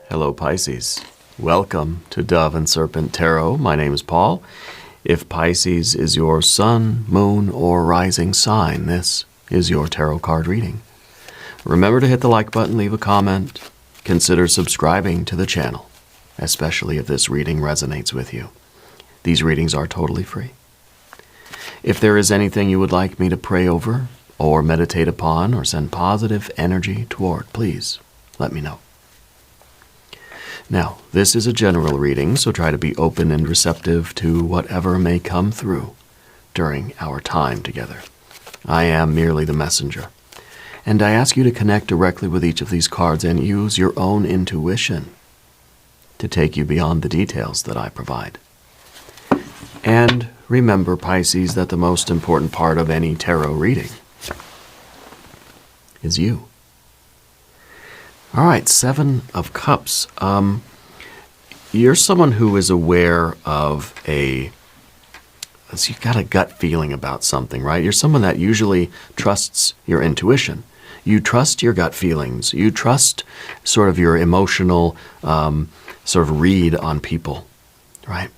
Hello, Pisces. Welcome to Dove and Serpent Tarot. My name is Paul. If Pisces is your sun, moon, or rising sign, this is your tarot card reading. Remember to hit the like button, leave a comment. Consider subscribing to the channel, especially if this reading resonates with you. These readings are totally free. If there is anything you would like me to pray over, or meditate upon, or send positive energy toward, please let me know. Now, this is a general reading, so try to be open and receptive to whatever may come through during our time together. I am merely the messenger, and I ask you to connect directly with each of these cards and use your own intuition to take you beyond the details that I provide. And remember, Pisces, that the most important part of any tarot reading is you. All right, Seven of Cups. You're someone who is aware of you've got a gut feeling about something, right? You're someone that usually trusts your intuition. You trust your gut feelings. You trust sort of your emotional sort of read on people, right?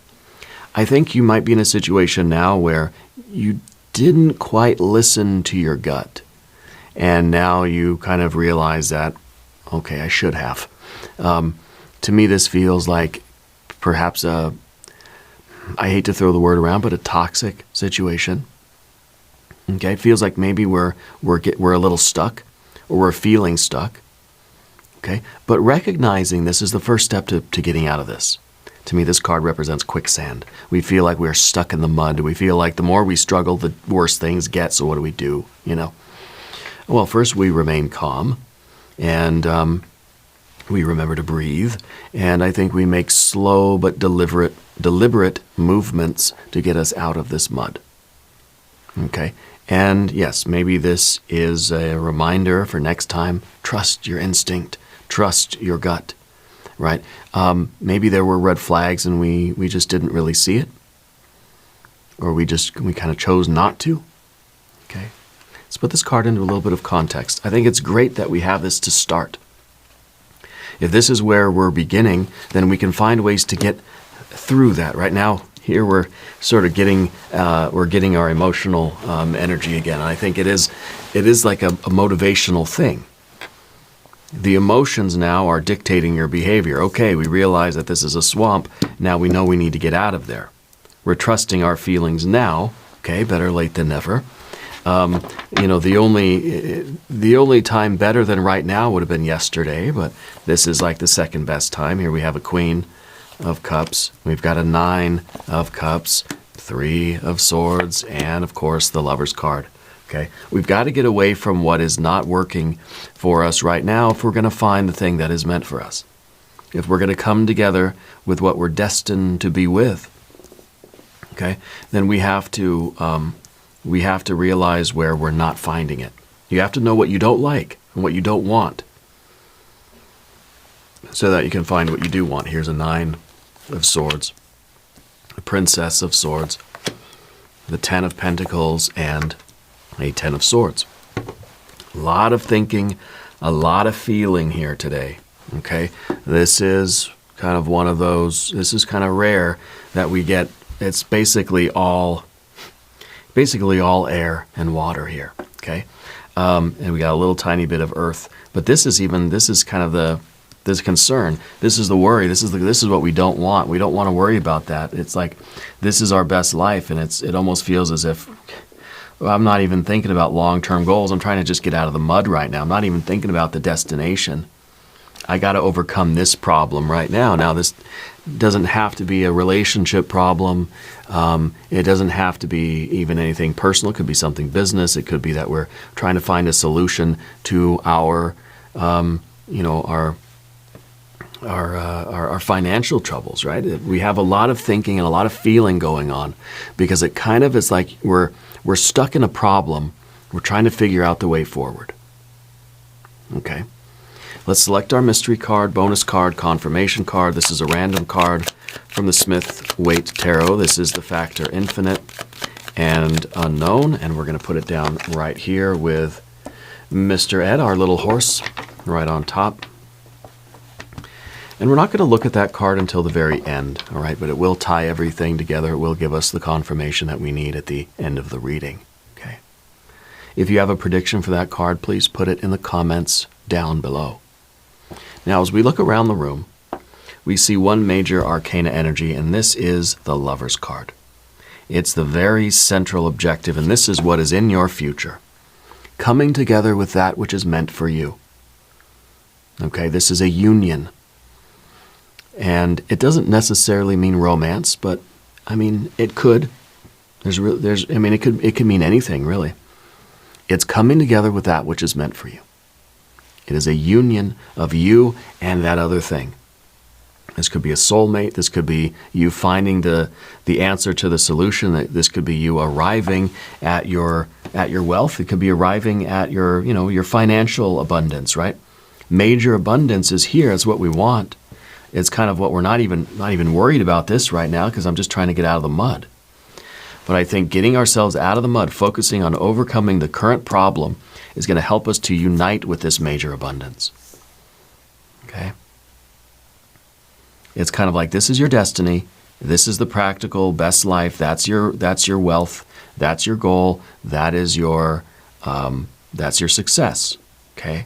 I think you might be in a situation now where you didn't quite listen to your gut, and now you kind of realize that, okay, I should have. To me, this feels like perhaps I hate to throw the word around, but a toxic situation. Okay, it feels like maybe we're a little stuck, or we're feeling stuck. Okay, but recognizing this is the first step to getting out of this. To me, this card represents quicksand. We feel like we're stuck in the mud. We feel like the more we struggle, the worse things get. So what do? Well, first we remain calm. And we remember to breathe, and I think we make slow but deliberate movements to get us out of this mud. Okay? And yes, maybe this is a reminder for next time. Trust your instinct. Trust your gut. Right? Maybe there were red flags and we just didn't really see it. Or we kind of chose not to. Okay? Let's put this card into a little bit of context. I think it's great that we have this to start. If this is where we're beginning, then we can find ways to get through that. Right now, here we're sort of getting our emotional energy again. And I think it is like a motivational thing. The emotions now are dictating your behavior. Okay, we realize that this is a swamp. Now we know we need to get out of there. We're trusting our feelings now. Okay, better late than never. The only time better than right now would have been yesterday, but this is like the second best time. Here we have a Queen of Cups. We've got a Nine of Cups, Three of Swords, and of course the Lover's card. Okay, we've got to get away from what is not working for us right now if we're going to find the thing that is meant for us. If we're going to come together with what we're destined to be with, okay, then we have to realize where we're not finding it. You have to know what you don't like and what you don't want so that you can find what you do want. Here's a Nine of Swords, a Princess of Swords, the Ten of Pentacles, and a Ten of Swords. A lot of thinking, a lot of feeling here today. Okay, this is kind of one of those, this is kind of rare that we get. It's basically all air and water here, okay? And we got a little tiny bit of earth. But this is kind of this concern. This is the worry. This is what we don't want. We don't want to worry about that. It's like, this is our best life, and it almost feels as if I'm not even thinking about long-term goals. I'm trying to just get out of the mud right now. I'm not even thinking about the destination. I got to overcome this problem right now. Now, this doesn't have to be a relationship problem. It doesn't have to be even anything personal. It could be something business. It could be that we're trying to find a solution to our financial troubles, right? We have a lot of thinking and a lot of feeling going on because it kind of is like we're stuck in a problem. We're trying to figure out the way forward. Okay. Let's select our mystery card, bonus card, confirmation card. This is a random card from the Smith-Waite Tarot. This is the factor infinite and unknown, and we're going to put it down right here with Mr. Ed, our little horse, right on top. And we're not going to look at that card until the very end, all right? But it will tie everything together. It will give us the confirmation that we need at the end of the reading, okay? If you have a prediction for that card, please put it in the comments down below. Now, as we look around the room, we see one major arcana energy, and this is the Lover's card. It's the very central objective, and this is what is in your future. Coming together with that which is meant for you. Okay, this is a union. And it doesn't necessarily mean romance, but I mean, it could. It could mean anything, really. It's coming together with that which is meant for you. It is a union of you and that other thing. This could be a soulmate. This could be you finding the answer to the solution. This could be you arriving at your wealth. It could be arriving at your financial abundance, right? Major abundance is here. It's what we want. It's kind of what we're not even worried about this right now, because I'm just trying to get out of the mud. But I think getting ourselves out of the mud, focusing on overcoming the current problem, is going to help us to unite with this major abundance. Okay? It's kind of like, this is your destiny. This is the practical best life. That's your wealth. That's your goal. That's your success. Okay?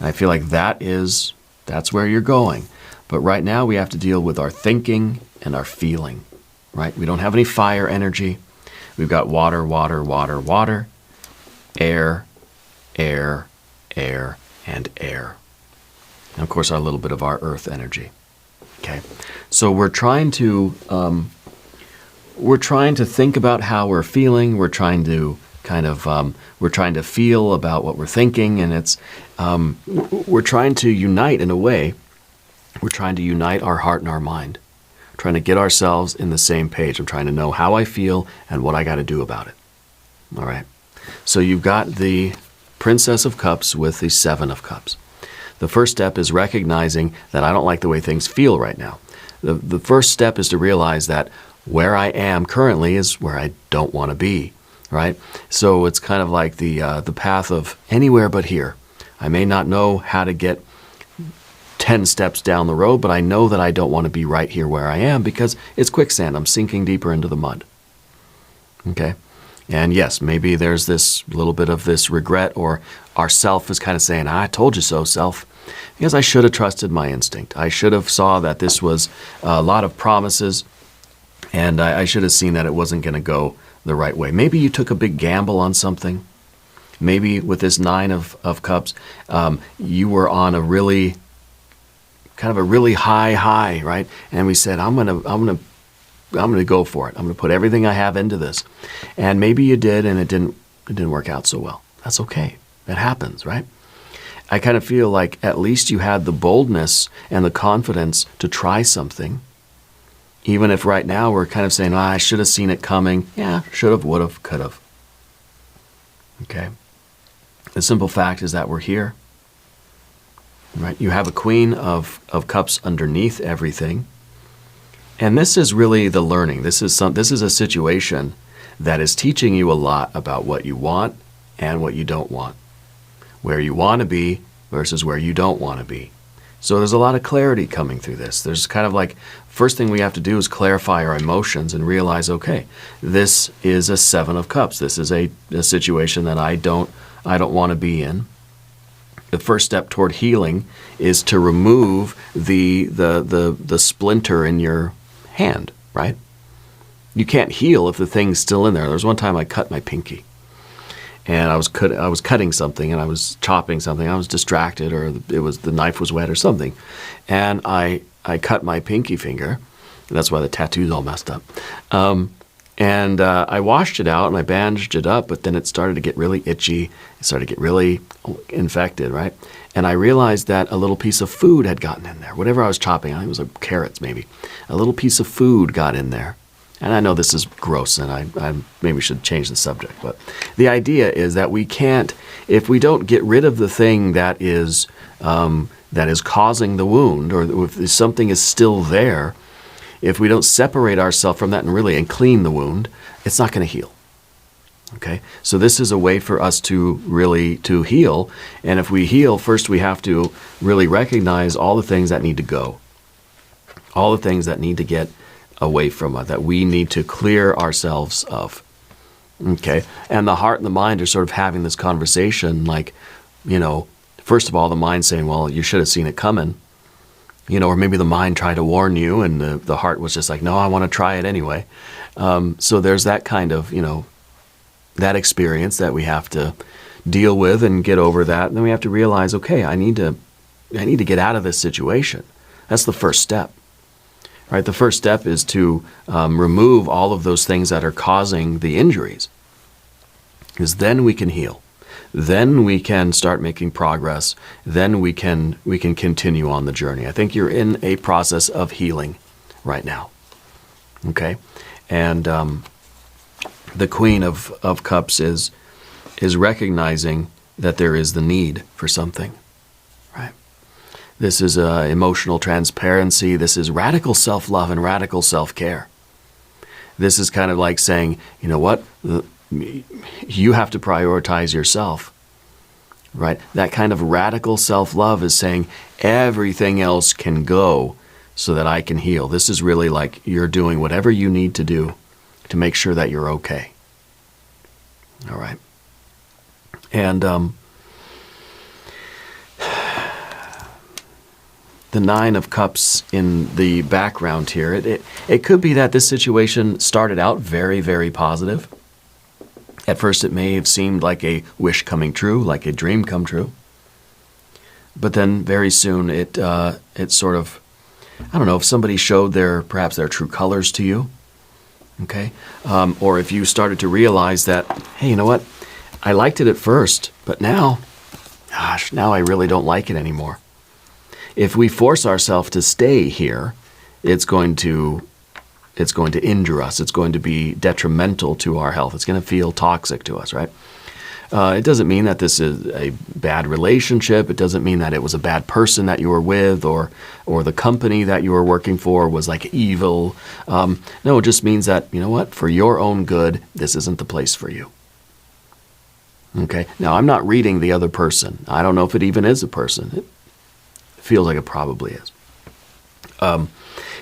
And I feel like that's where you're going. But right now we have to deal with our thinking and our feeling, right? We don't have any fire energy. We've got water, water, water, water, air, air, air, and air. And of course, a little bit of our earth energy. Okay, so we're trying to think about how we're feeling. We're trying to feel about what we're thinking, and we're trying to unite in a way. We're trying to unite our heart and our mind, trying to get ourselves in the same page. I'm trying to know how I feel and what I got to do about it. All right. So you've got the Princess of Cups with the Seven of Cups. The first step is recognizing that I don't like the way things feel right now. The first step is to realize that where I am currently is where I don't want to be, right? So it's kind of like the path of anywhere but here. I may not know how to get 10 steps down the road, but I know that I don't want to be right here where I am because it's quicksand. I'm sinking deeper into the mud. Okay? And yes, maybe there's this little bit of this regret, or our self is kind of saying, I told you so, self. Because I should have trusted my instinct. I should have saw that this was a lot of promises, and I should have seen that it wasn't going to go the right way. Maybe you took a big gamble on something. Maybe with this Nine of Cups, you were on a really high, right? And we said, I'm gonna go for it. I'm gonna put everything I have into this. And maybe you did, and it didn't work out so well. That's okay. It happens, right? I kind of feel like at least you had the boldness and the confidence to try something. Even if right now we're kind of saying, I should have seen it coming. Yeah, should have, would have, could have. Okay. The simple fact is that we're here. Right? You have a Queen of Cups underneath everything. And this is really the learning. This is a situation that is teaching you a lot about what you want and what you don't want. Where you want to be versus where you don't want to be. So there's a lot of clarity coming through this. There's kind of like, first thing we have to do is clarify our emotions and realize, okay, this is a Seven of Cups. This is a situation that I don't want to be in. The first step toward healing is to remove the splinter in your hand, right? You can't heal if the thing's still in there. There was one time I cut my pinky. And I was cutting something, and I was chopping something. I was distracted, or the knife was wet or something. And I cut my pinky finger. That's why the tattoo's all messed up. And I washed it out, and I bandaged it up, but then it started to get really itchy. It started to get really infected, right? And I realized that a little piece of food had gotten in there. Whatever I was chopping, I think it was like carrots maybe. A little piece of food got in there. And I know this is gross, and I maybe should change the subject. But the idea is that we can't, if we don't get rid of the thing that is causing the wound, or if something is still there, if we don't separate ourselves from that and clean the wound, it's not going to heal. Okay? So this is a way for us to heal. And if we heal, first we have to really recognize all the things that need to go. All the things that need to get away from us, that we need to clear ourselves of. Okay? And the heart and the mind are sort of having this conversation like, first of all, the mind saying, well, you should have seen it coming. Or maybe the mind tried to warn you and the heart was just like, no, I want to try it anyway. So there's that kind of, that experience that we have to deal with and get over that. And then we have to realize, okay, I need to get out of this situation. That's the first step. Right? The first step is to remove all of those things that are causing the injuries. Because then we can heal. Then we can start making progress. Then we can continue on the journey. I think you're in a process of healing right now. Okay? And the Queen of Cups is recognizing that there is the need for something. Right? This is emotional transparency. This is radical self-love and radical self-care. This is kind of like saying, you know what? You have to prioritize yourself, right? That kind of radical self-love is saying everything else can go so that I can heal. This is really like you're doing whatever you need to do to make sure that you're okay. All right. And the Nine of Cups in the background here, it could be that this situation started out very, very positive. At first, it may have seemed like a wish coming true, like a dream come true. But then very soon, it sort of, I don't know, if somebody showed perhaps their true colors to you, okay? Or if you started to realize that, hey, you know what? I liked it at first, but now I really don't like it anymore. If we force ourselves to stay here, it's going to injure us. It's going to be detrimental to our health. It's going to feel toxic to us, right? It doesn't mean that this is a bad relationship. It doesn't mean that it was a bad person that you were with or the company that you were working for was like evil. No, it just means that, you know what? For your own good, this isn't the place for you. Okay? Now, I'm not reading the other person. I don't know if it even is a person. It feels like it probably is.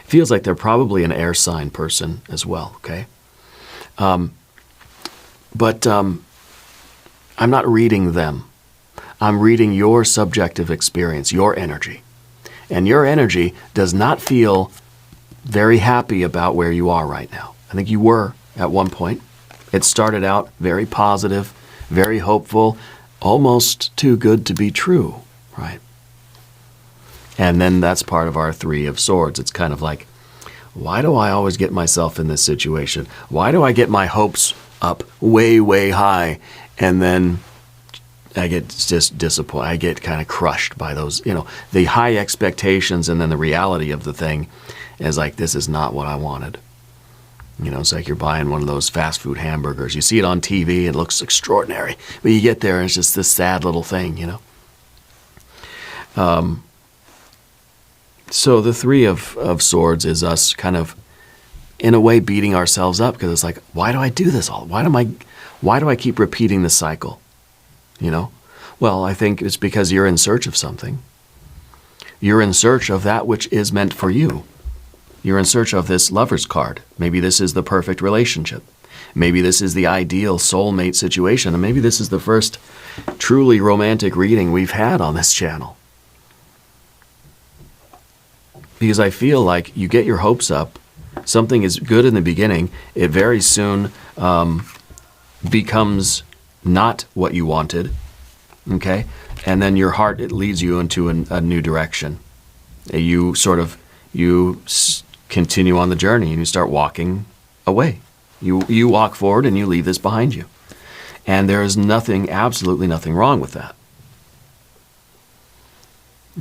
Feels like they're probably an air sign person as well, okay? But I'm not reading them. I'm reading your subjective experience, your energy. And your energy does not feel very happy about where you are right now. I think you were at one point. It started out very positive, very hopeful, almost too good to be true, right? And then that's part of our Three of Swords. It's kind of like, why do I always get myself in this situation? Why do I get my hopes up way, way high? And then I get just disappointed. I get kind of crushed by those, the high expectations, and then the reality of the thing is like, this is not what I wanted. It's like you're buying one of those fast food hamburgers. You see it on TV, it looks extraordinary. But you get there and it's just this sad little thing, So the Three of Swords is us kind of, in a way, beating ourselves up because it's like, why do I do this all? Why do I keep repeating the cycle? Well, I think it's because you're in search of something. You're in search of that which is meant for you. You're in search of this Lover's card. Maybe this is the perfect relationship. Maybe this is the ideal soulmate situation. And maybe this is the first truly romantic reading we've had on this channel. Because I feel like you get your hopes up, something is good in the beginning, it very soon becomes not what you wanted, okay? And then your heart, it leads you into a new direction. You continue on the journey and you start walking away. You walk forward and you leave this behind you. And there is absolutely nothing wrong with that.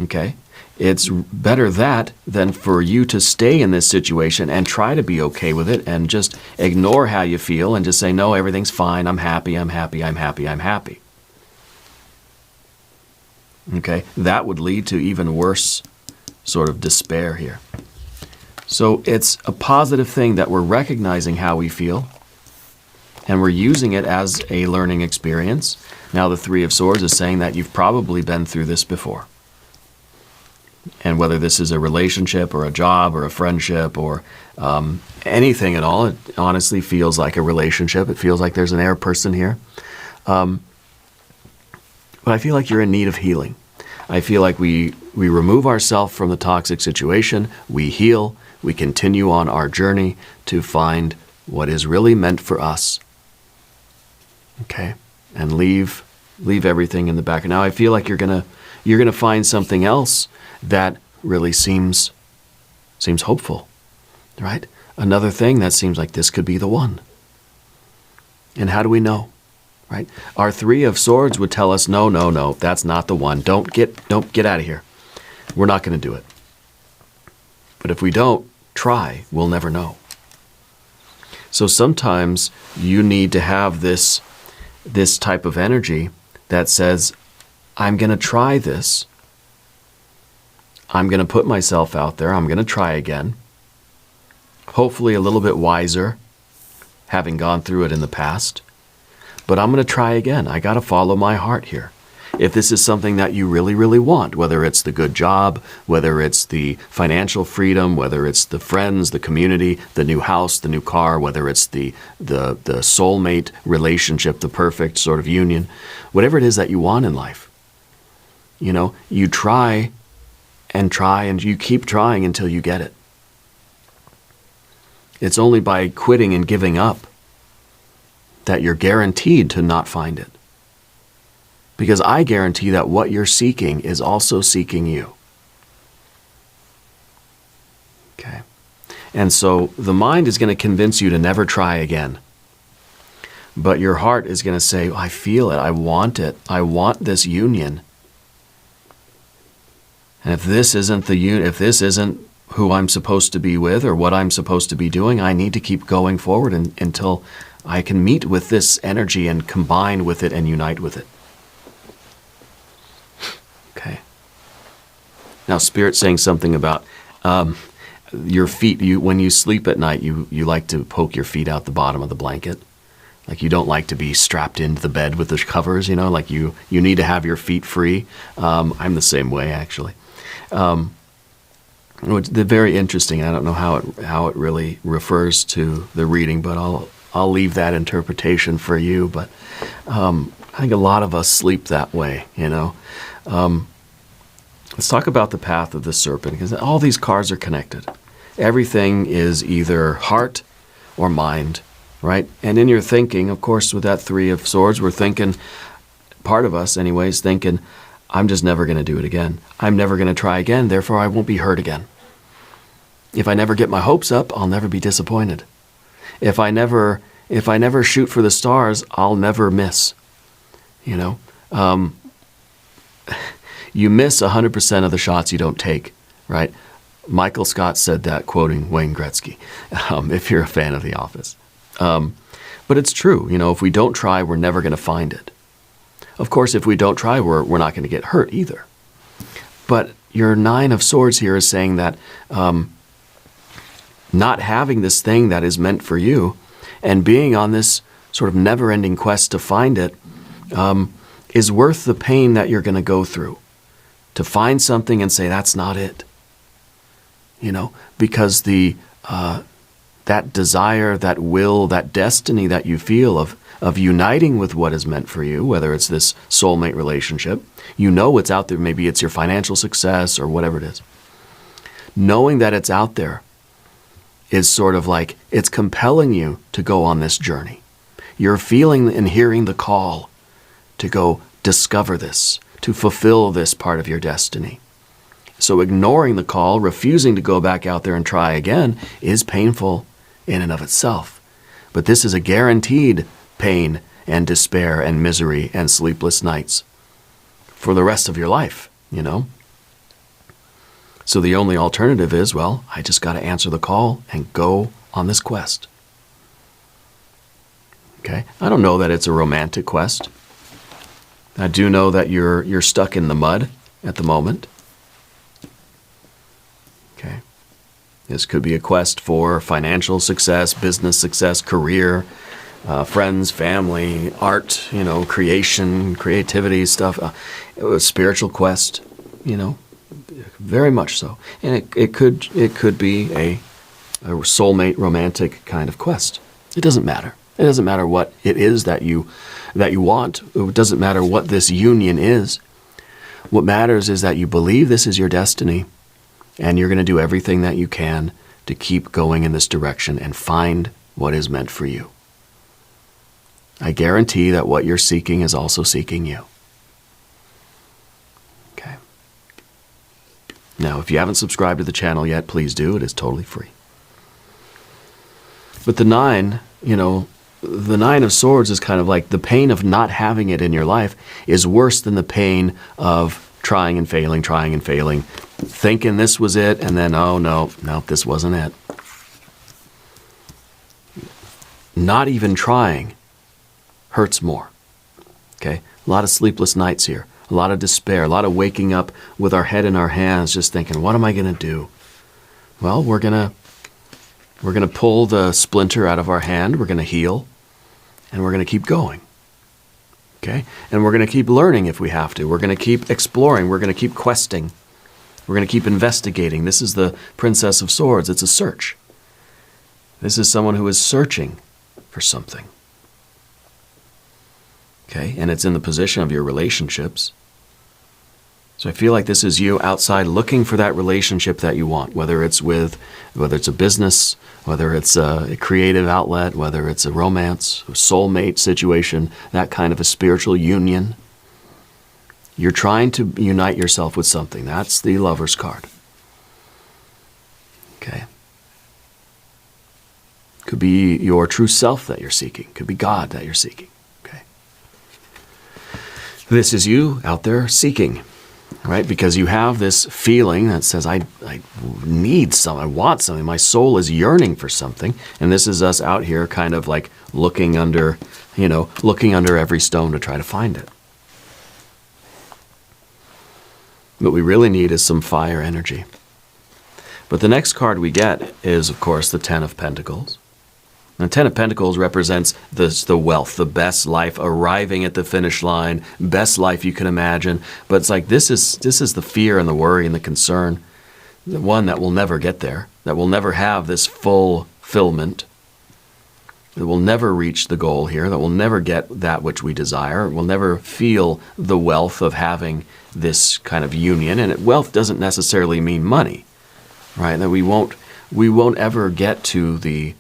Okay? It's better that than for you to stay in this situation and try to be okay with it and just ignore how you feel and just say, no, everything's fine, I'm happy, I'm happy, I'm happy, I'm happy. Okay? That would lead to even worse sort of despair here. So it's a positive thing that we're recognizing how we feel and we're using it as a learning experience. Now the Three of Swords is saying that you've probably been through this before. And whether this is a relationship or a job or a friendship or anything at all, it honestly feels like a relationship. It feels like there's an air person here. But I feel like you're in need of healing. I feel like we remove ourselves from the toxic situation, we heal, we continue on our journey to find what is really meant for us. Okay? And leave everything in the back. Now I feel like you're gonna find something else that really seems hopeful, right? Another thing that seems like this could be the one. And how do we know, right? Our Three of Swords would tell us, no, that's not the one. Don't get out of here. We're not going to do it. But if we don't try, we'll never know. So sometimes you need to have this type of energy that says, I'm going to try this. I'm going to put myself out there. I'm going to try again. Hopefully a little bit wiser, having gone through it in the past. But I'm going to try again. I got to follow my heart here. If this is something that you really, really want, whether it's the good job, whether it's the financial freedom, whether it's the friends, the community, the new house, the new car, whether it's the soulmate relationship, the perfect sort of union, whatever it is that you want in life, you try and you keep trying until you get it. It's only by quitting and giving up that you're guaranteed to not find it. Because I guarantee that what you're seeking is also seeking you. Okay. And so the mind is going to convince you to never try again. But your heart is going to say, I feel it. I want it. I want this union. And if this isn't if this isn't who I'm supposed to be with or what I'm supposed to be doing, I need to keep going forward until I can meet with this energy and combine with it and unite with it. Okay. Now, Spirit's saying something about your feet. When you sleep at night, you like to poke your feet out the bottom of the blanket. Like you don't like to be strapped into the bed with the covers, like you need to have your feet free. I'm the same way, actually. They're very interesting. I don't know how it really refers to the reading, but I'll leave that interpretation for you. But I think a lot of us sleep that way, Let's talk about the path of the serpent, because all these cards are connected. Everything is either heart or mind, right? And in your thinking, of course, with that Three of Swords, we're thinking, part of us anyways, thinking, I'm just never going to do it again. I'm never going to try again, therefore I won't be hurt again. If I never get my hopes up, I'll never be disappointed. If I never shoot for the stars, I'll never miss. You miss 100% of the shots you don't take, right? Michael Scott said that, quoting Wayne Gretzky, if you're a fan of The Office. But it's true. If we don't try, we're never going to find it. Of course, if we don't try, we're not going to get hurt either. But your Nine of Swords here is saying that not having this thing that is meant for you and being on this sort of never-ending quest to find it is worth the pain that you're going to go through. To find something and say, that's not it. Because that desire, that will, that destiny that you feel of uniting with what is meant for you, whether it's this soulmate relationship, it's out there, maybe it's your financial success or whatever it is. Knowing that it's out there is sort of like, it's compelling you to go on this journey. You're feeling and hearing the call to go discover this, to fulfill this part of your destiny. So ignoring the call, refusing to go back out there and try again is painful in and of itself. But this is a guaranteed pain and despair and misery and sleepless nights for the rest of your life, So the only alternative is, I just got to answer the call and go on this quest. Okay? I don't know that it's a romantic quest. I do know that you're stuck in the mud at the moment. Okay. This could be a quest for financial success, business success, career, friends, family, art, creation, creativity stuff, a spiritual quest, Very much so. And it could be a soulmate romantic kind of quest. It doesn't matter. It doesn't matter what it is that you want. It doesn't matter what this union is. What matters is that you believe this is your destiny, and you're going to do everything that you can to keep going in this direction and find what is meant for you. I guarantee that what you're seeking is also seeking you. Okay. Now, if you haven't subscribed to the channel yet, please do. It is totally free. But the 9, the 9 of Swords is kind of like the pain of not having it in your life is worse than the pain of trying and failing, thinking this was it, and then, oh, no, this wasn't it. Not even trying hurts more. Okay? A lot of sleepless nights here, a lot of despair, a lot of waking up with our head in our hands just thinking, what am I going to do? Well, we're going to pull the splinter out of our hand, we're going to heal, and we're going to keep going. Okay? And we're going to keep learning if we have to. We're going to keep exploring. We're going to keep questing. We're going to keep investigating. This is the Princess of Swords. It's a search. This is someone who is searching for something. Okay? And it's in the position of your relationships. So I feel like this is you outside looking for that relationship that you want, whether it's a business, whether it's a creative outlet, whether it's a romance, a soulmate situation, that kind of a spiritual union. You're trying to unite yourself with something. That's the Lover's card. Okay. Could be your true self that you're seeking. Could be God that you're seeking. Okay. This is you out there seeking. Right? Because you have this feeling that says, I need something, I want something, my soul is yearning for something. And this is us out here kind of like looking under every stone to try to find it. What we really need is some fire energy. But the next card we get is, of course, the 10 of Pentacles. The 10 of Pentacles represents the wealth, the best life, arriving at the finish line, best life you can imagine. But it's like this is the fear and the worry and the concern, the one that will never get there, that will never have this fulfillment, that will never reach the goal here, that will never get that which we desire, will never feel the wealth of having this kind of union. And wealth doesn't necessarily mean money, right? That we won't ever get to the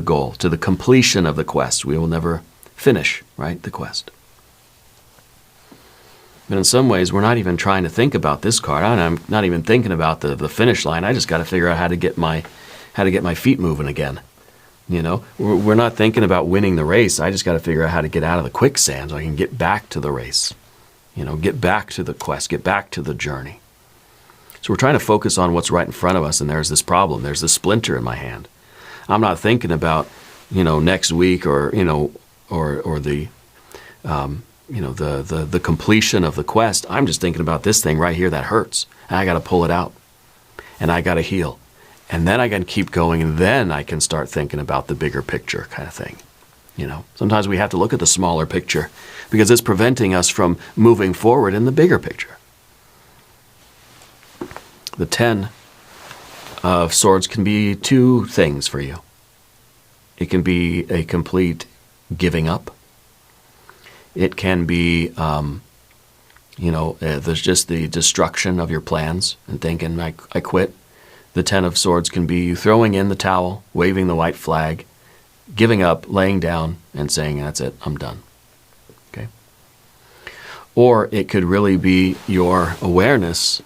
goal, to the completion of the quest. We will never finish, right, the quest. But in some ways, we're not even trying to think about this card. I'm not even thinking about the finish line. I just got to figure out how to get my feet moving again. We're not thinking about winning the race. I just got to figure out how to get out of the quicksand so I can get back to the race. Get back to the quest, get back to the journey. So we're trying to focus on what's right in front of us, and there's this problem. There's this splinter in my hand. I'm not thinking about, next week or the completion of the quest. I'm just thinking about this thing right here that hurts. And I got to pull it out, and I got to heal, and then I can keep going, and then I can start thinking about the bigger picture kind of thing. Sometimes we have to look at the smaller picture because it's preventing us from moving forward in the bigger picture. The 10 of Swords can be two things for you. It can be a complete giving up. It can be, there's just the destruction of your plans and thinking, I quit. The 10 of Swords can be you throwing in the towel, waving the white flag, giving up, laying down, and saying, that's it, I'm done. Okay? Or it could really be your awareness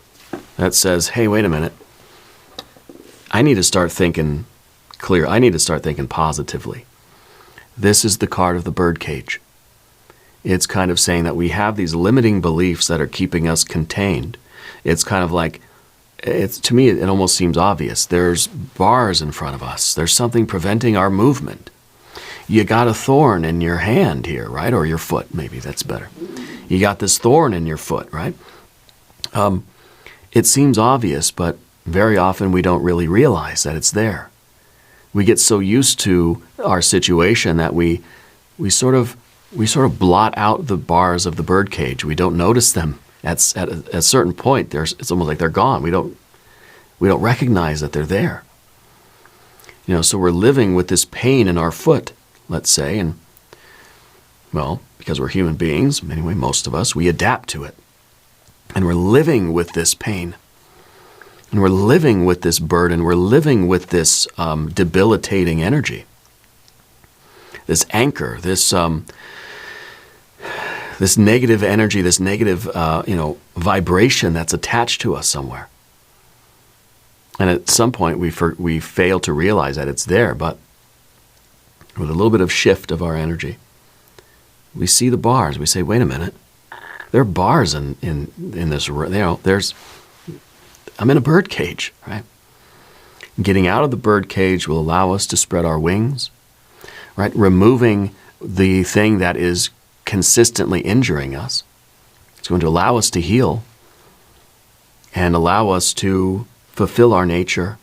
that says, hey, wait a minute. I need to start thinking clear. I need to start thinking positively. This is the card of the birdcage. It's kind of saying that we have these limiting beliefs that are keeping us contained. It's kind of like, to me, it almost seems obvious. There's bars in front of us. There's something preventing our movement. You got a thorn in your hand here, right? Or your foot, maybe that's better. You got this thorn in your foot, right? It seems obvious, but very often we don't really realize that it's there. We get so used to our situation that we sort of blot out the bars of the birdcage. We don't notice them at a certain point, it's almost like they're gone. We don't recognize that they're there. So we're living with this pain in our foot, let's say, and, well, because we're human beings, anyway, most of us, we adapt to it. And we're living with this pain. And we're living with this burden. We're living with this debilitating energy. This anchor, this negative energy, this negative, vibration that's attached to us somewhere. And at some point, we fail to realize that it's there, but with a little bit of shift of our energy, we see the bars. We say, wait a minute, there are bars in this. I'm in a bird cage, right? Getting out of the bird cage will allow us to spread our wings, right? Removing the thing that is consistently injuring us. It's going to allow us to heal and allow us to fulfill our nature,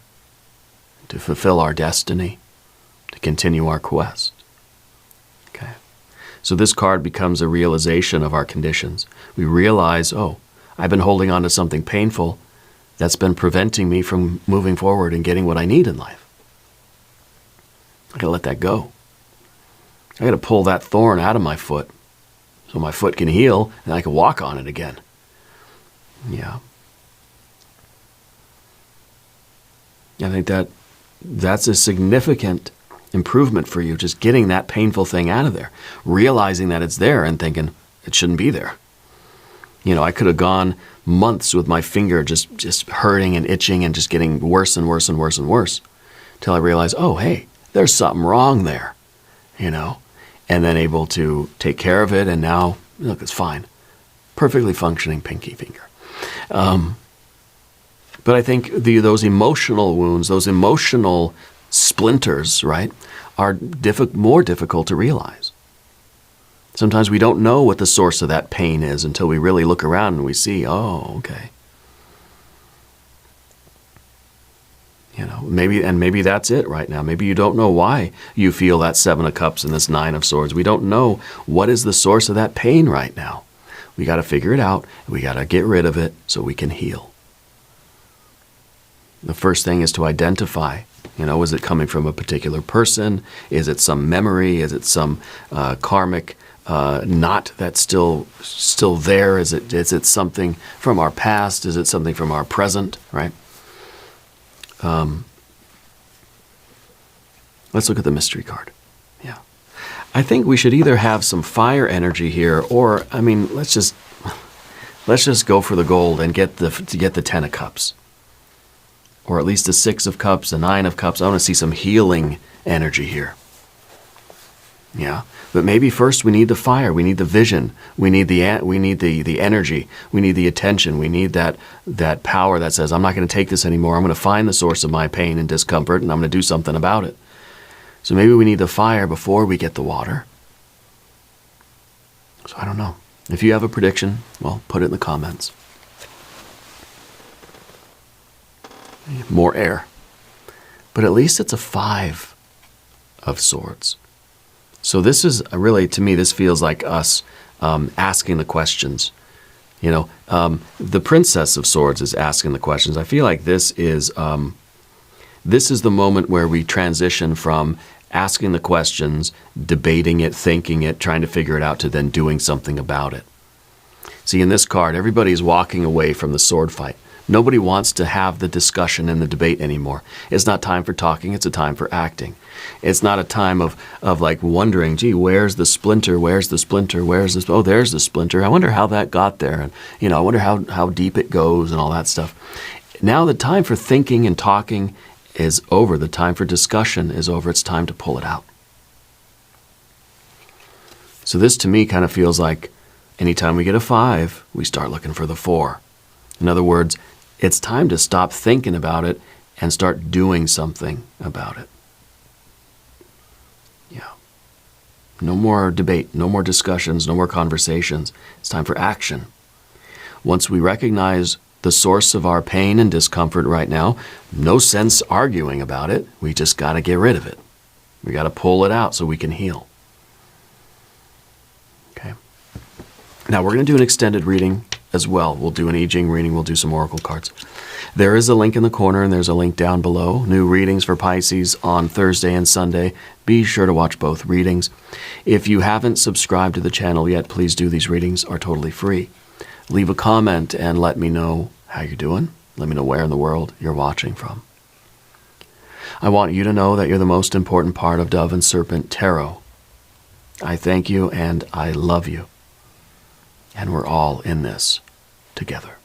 to fulfill our destiny, to continue our quest. Okay. So this card becomes a realization of our conditions. We realize, oh, I've been holding on to something painful that's been preventing me from moving forward and getting what I need in life. I gotta let that go. I gotta pull that thorn out of my foot so my foot can heal and I can walk on it again. Yeah. I think that's a significant improvement for you, just getting that painful thing out of there, realizing that it's there and thinking it shouldn't be there. I could have gone months with my finger just hurting and itching and just getting worse and worse and worse and worse till I realized, oh, hey, there's something wrong there, and then able to take care of it. And now, look, it's fine. Perfectly functioning pinky finger. But I think those emotional wounds, those emotional splinters, right, are more difficult to realize. Sometimes we don't know what the source of that pain is until we really look around and we see, oh, okay. Maybe that's it right now. Maybe you don't know why you feel that 7 of Cups and this 9 of Swords. We don't know what is the source of that pain right now. We got to figure it out. We got to get rid of it so we can heal. The first thing is to identify, is it coming from a particular person? Is it some memory? Is it some karmic knot that's still there? Is it something from our past? Is it something from our present, right? Let's look at the mystery card. Yeah. I think we should either have some fire energy here or, let's just go for the gold and get the 10 of Cups. Or at least a 6 of Cups, a 9 of Cups. I want to see some healing energy here. Yeah. But maybe first we need the fire, we need the vision, we need the energy, we need the attention, we need that power that says, I'm not going to take this anymore. I'm going to find the source of my pain and discomfort, and I'm going to do something about it. So maybe we need the fire before we get the water. So I don't know. If you have a prediction, well, put it in the comments. More air. But at least it's a 5 of Swords. So this is really, to me, this feels like us asking the questions. The Princess of Swords is asking the questions. I feel like this is the moment where we transition from asking the questions, debating it, thinking it, trying to figure it out, to then doing something about it. See, in this card, everybody's walking away from the sword fight. Nobody wants to have the discussion and the debate anymore. It's not time for talking, it's a time for acting. It's not a time of like wondering, gee, where's the splinter? Where's the splinter? Where's this? Oh, there's the splinter. I wonder how that got there. And, I wonder how deep it goes and all that stuff. Now the time for thinking and talking is over. The time for discussion is over. It's time to pull it out. So this to me kind of feels like anytime we get a 5, we start looking for the 4. In other words, it's time to stop thinking about it and start doing something about it. Yeah. No more debate, no more discussions, no more conversations. It's time for action. Once we recognize the source of our pain and discomfort right now, no sense arguing about it. We just got to get rid of it. We got to pull it out so we can heal. Okay. Now we're going to do an extended reading as well. We'll do an I Ching reading. We'll do some oracle cards. There is a link in the corner, and there's a link down below. New readings for Pisces on Thursday and Sunday. Be sure to watch both readings. If you haven't subscribed to the channel yet, please do. These readings are totally free. Leave a comment and let me know how you're doing. Let me know where in the world you're watching from. I want you to know that you're the most important part of Dove and Serpent Tarot. I thank you and I love you. And we're all in this together.